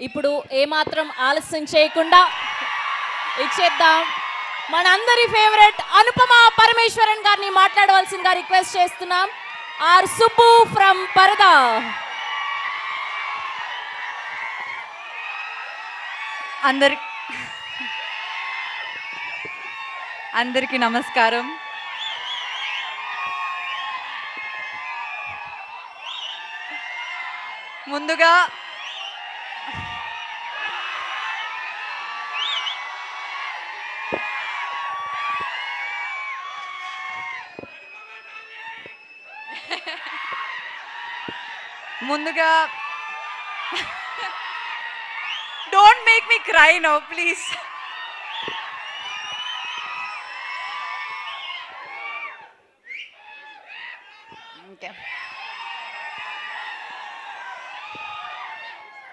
ఇప్పుడు ఏమాత్రం ఆలస్యం చేయకుండా ఇచ్చేద్దాం. మనందరి ఫేవరెట్ అనుపమ పరమేశ్వరన్ గారిని మాట్లాడవలసిందిగా రిక్వెస్ట్ చేస్తున్నాం. ఆర్ సుబ్బు ఫ్రమ్ పరదా. అందరికీ నమస్కారం. ముందుగా don't make me cry no please.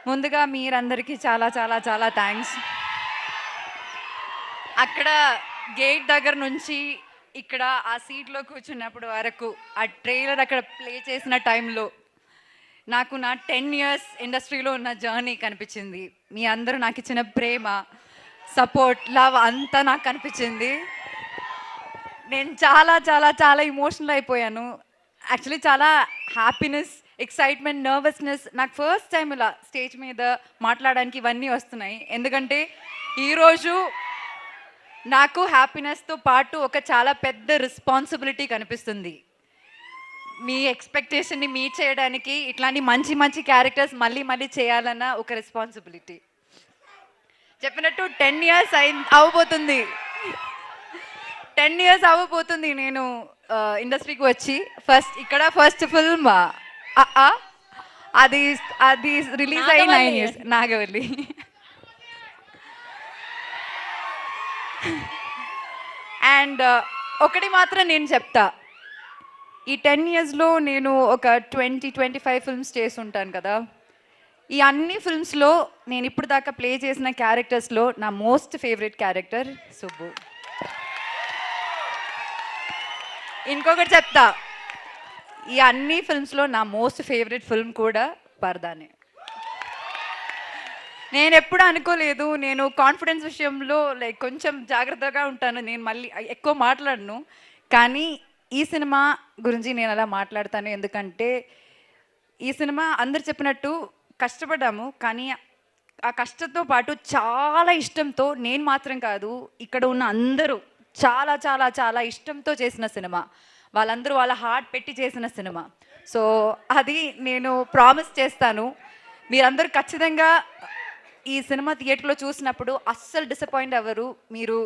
ముందుగా మీరందరికీ చాలా చాలా చాలా థ్యాంక్స్. అక్కడ గేట్ దగ్గర నుంచి ఇక్కడ ఆ సీట్లో కూర్చున్నప్పుడు వరకు ఆ ట్రైలర్ అక్కడ ప్లే చేసిన టైంలో నాకు నా 10 years ఇండస్ట్రీలో ఉన్న జర్నీ కనిపించింది. మీ అందరూ నాకు ఇచ్చిన ప్రేమ, సపోర్ట్, లవ్ అంతా నాకు కనిపించింది. నేను చాలా చాలా చాలా ఇమోషనల్ అయిపోయాను. యాక్చువల్లీ చాలా హ్యాపీనెస్, ఎక్సైట్మెంట్, నర్వస్నెస్. నాకు ఫస్ట్ టైం ఇలా స్టేజ్ మీద మాట్లాడడానికి ఇవన్నీ వస్తున్నాయి. ఎందుకంటే ఈరోజు నాకు హ్యాపీనెస్తో పాటు ఒక చాలా పెద్ద రెస్పాన్సిబిలిటీ కనిపిస్తుంది. మీ ఎక్స్పెక్టేషన్ని మీట్ చేయడానికి ఇట్లాంటి మంచి మంచి క్యారెక్టర్స్ మళ్ళీ మళ్ళీ చేయాలన్న ఒక రెస్పాన్సిబిలిటీ. చెప్పినట్టు 10 years అవ్వబోతుంది. 10 years అవ్వబోతుంది నేను ఇండస్ట్రీకి వచ్చి. ఫస్ట్ ఫిల్మ్ అది అది రిలీజ్ అయ్యి 9 years. నాగవల్లి. అండ్ ఒకటి మాత్రం నేను చెప్తా, ఈ 10 yearsలో నేను ఒక 20-25 ఫిల్మ్స్ చేసి ఉంటాను కదా. ఈ అన్ని ఫిల్మ్స్లో నేను ఇప్పుడు దాకా ప్లే చేసిన క్యారెక్టర్స్లో నా మోస్ట్ ఫేవరెట్ క్యారెక్టర్ సుబ్బు. ఇంకొకటి చెప్తా, ఈ అన్ని ఫిల్మ్స్లో నా మోస్ట్ ఫేవరెట్ ఫిల్మ్ కూడా పరదానే. నేను ఎప్పుడు అనుకోలేదు, నేను కాన్ఫిడెన్స్ విషయంలో లైక్ కొంచెం జాగ్రత్తగా ఉంటాను, నేను మళ్ళీ ఎక్కువ మాట్లాడను. కానీ ఈ సినిమా గురించి నేను అలా మాట్లాడతాను. ఎందుకంటే ఈ సినిమా అందరు చెప్పినట్టు కష్టపడ్డాము, కానీ ఆ కష్టంతో పాటు చాలా ఇష్టంతో, నేను మాత్రం కాదు ఇక్కడ ఉన్న అందరూ చాలా చాలా చాలా ఇష్టంతో చేసిన సినిమా. వాళ్ళందరూ వాళ్ళ హార్ట్ పెట్టి చేసిన సినిమా. సో అది నేను ప్రామిస్ చేస్తాను, మీరందరూ ఖచ్చితంగా ఈ సినిమా థియేటర్లో చూసినప్పుడు అస్సలు డిసప్పాయింట్ అవ్వరు. మీరు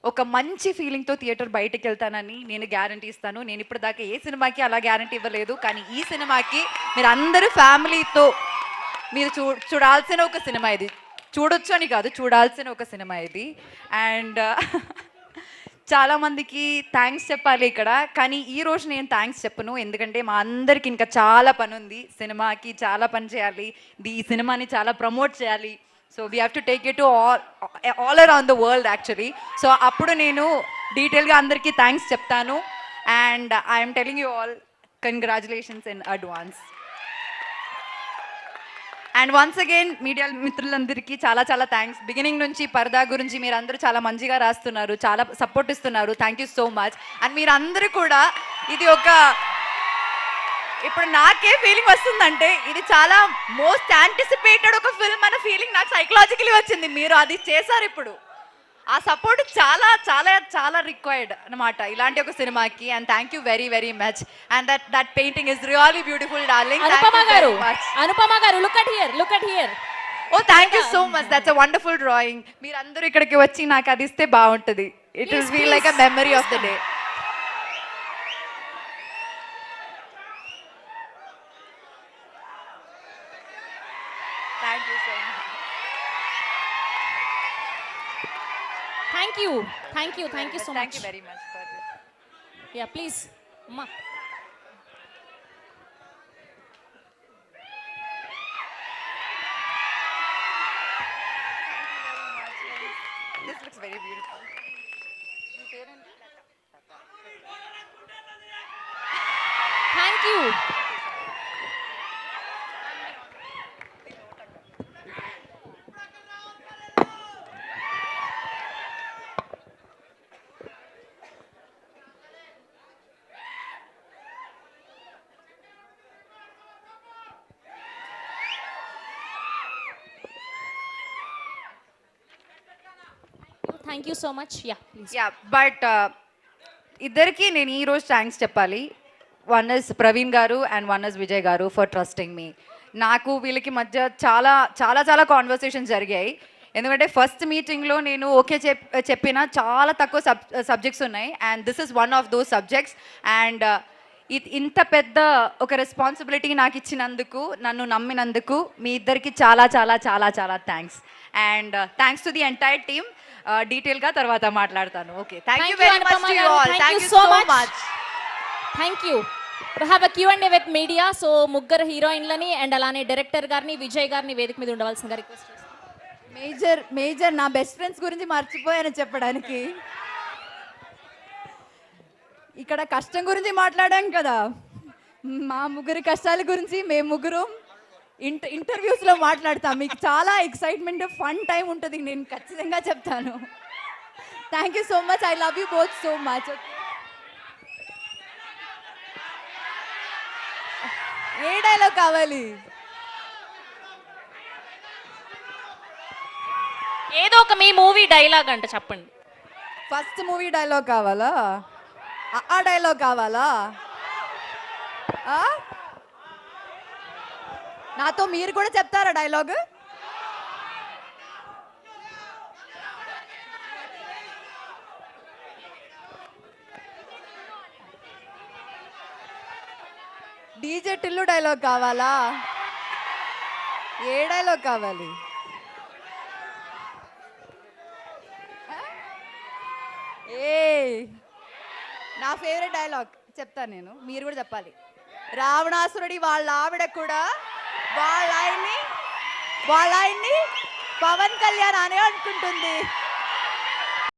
ఒక మంచి ఫీలింగ్తో థియేటర్ బయటకు వెళ్తానని నేను గ్యారంటీ ఇస్తాను. నేను ఇప్పుడు దాకా ఏ సినిమాకి అలా గ్యారంటీ ఇవ్వలేదు, కానీ ఈ సినిమాకి మీరు అందరూ ఫ్యామిలీతో మీరు చూడాల్సిన ఒక సినిమా ఇది. చూడొచ్చు అని కాదు, చూడాల్సిన ఒక సినిమా ఇది. అండ్ చాలామందికి థ్యాంక్స్ చెప్పాలి ఇక్కడ, కానీ ఈరోజు నేను థ్యాంక్స్ చెప్పను. ఎందుకంటే మా అందరికి ఇంకా చాలా పని ఉంది. సినిమాకి చాలా పని చేయాలి, ఈ సినిమాని చాలా ప్రమోట్ చేయాలి. So we have to take it to all around the world actually. So అప్పుడు నేను డీటెయిల్గా అందరికీ థ్యాంక్స్ చెప్తాను. And I'm telling you all congratulations in advance. And once again media మిత్రులందరికీ చాలా చాలా థ్యాంక్స్. బిగినింగ్ నుంచి పరదా గురించి మీరు అందరూ చాలా మంచిగా రాస్తున్నారు, చాలా సపోర్ట్ ఇస్తున్నారు. Thank you so much. And మీరందరూ కూడా ఇది ఒక, ఇప్పుడు నాకే ఫీలింగ్ వస్తుందంటే ఇది చాలా మోస్ట్ యాంటిసిపేటెడ్ ఒక ఫిల్మ్ అన్న ఫీలింగ్ నాకు సైకలాజికలీ వచ్చింది. మీరు అది చేశారు. ఇప్పుడు ఆ సపోర్ట్ చాలా చాలా చాలా రిక్వైర్డ్ అనమాట ఇలాంటి ఒక సినిమాకి. And thank you very very much. And that painting is really beautiful darling. Anupama garu look at here. Oh thank you so much, that's a wonderful drawing. మీరందరూ ఇక్కడికి వచ్చి నాకు అది ఇస్తే బాగుంటుంది. It will be like a memory of the day. Thank you so much. Thank you so much. Thank you very much for this. Yeah, please. Ma. This looks very beautiful. Thank you. Thank you so much yeah please yeah but ఇద్దరికి నేను ఈరోజు thanks చెప్పాలి. One is Praveen గారు and one is Vijay గారు for trusting me. నాకు వీళ్ళకి మధ్య చాలా చాలా చాలా కాన్వర్సేషన్స్ జరిగాయి. ఎందుకంటే ఫస్ట్ మీటింగ్లో నేను ఓకే చెప్పిన చాలా తక్కువ సబ్జెక్ట్స్ ఉన్నాయి and this is one of those subjects. And ఇంత పెద్ద ఒక రెస్పాన్సిబిలిటీ నాకు ఇచ్చినందుకు, నన్ను నమ్మినందుకు మీ ఇద్దరికి చాలా చాలా చాలా చాలా thanks. And thanks to the entire team. డీటెయిల్గా తర్వాత మాట్లాడతాను. Okay, thank you very much to you all. Thank you so much. Thank you. Have a Q&A with media. So ముగ్గురు హీరోయిన్లని అండ్ అలానే డైరెక్టర్ గారిని విజయ్ గారిని వేదిక మీద ఉండవలసిందిగా రిక్వెస్ట్ చేస్తాను. మేజర్ నా బెస్ట్ ఫ్రెండ్స్ గురించి మర్చిపోయాను చెప్పడానికి. ఇక్కడ కష్టం గురించి మాట్లాడాం కదా, మా ముగ్గురి కష్టాల గురించి మేము ముగ్గురు ఇంటర్వ్యూస్లో మాట్లాడతాం. మీకు చాలా ఎక్సైట్మెంట్ ఫన్ టైం ఉంటుంది, నేను ఖచ్చితంగా చెప్తాను. Thank you so much. I love you both so much. A dialogue కావాలి? ఏదో ఒక మీ మూవీ డైలాగ్ అంట చెప్పండి. ఫస్ట్ మూవీ డైలాగ్ కావాలా? ఆ డైలాగ్ కావాలా? నాతో మీరు కూడా చెప్తారా డైలాగ్? డీజే టిల్లు డైలాగ్ కావాలా? ఏ డైలాగ్ కావాలి? ఏ నా ఫేవరెట్ డైలాగ్ చెప్తాను నేను, మీరు కూడా చెప్పాలి. రావణాసురుడి వాళ్ళ ఆవిడ కూడా వాళ్ళ ఆయన్ని పవన్ కళ్యాణ్ అనే అనుకుంటుంది.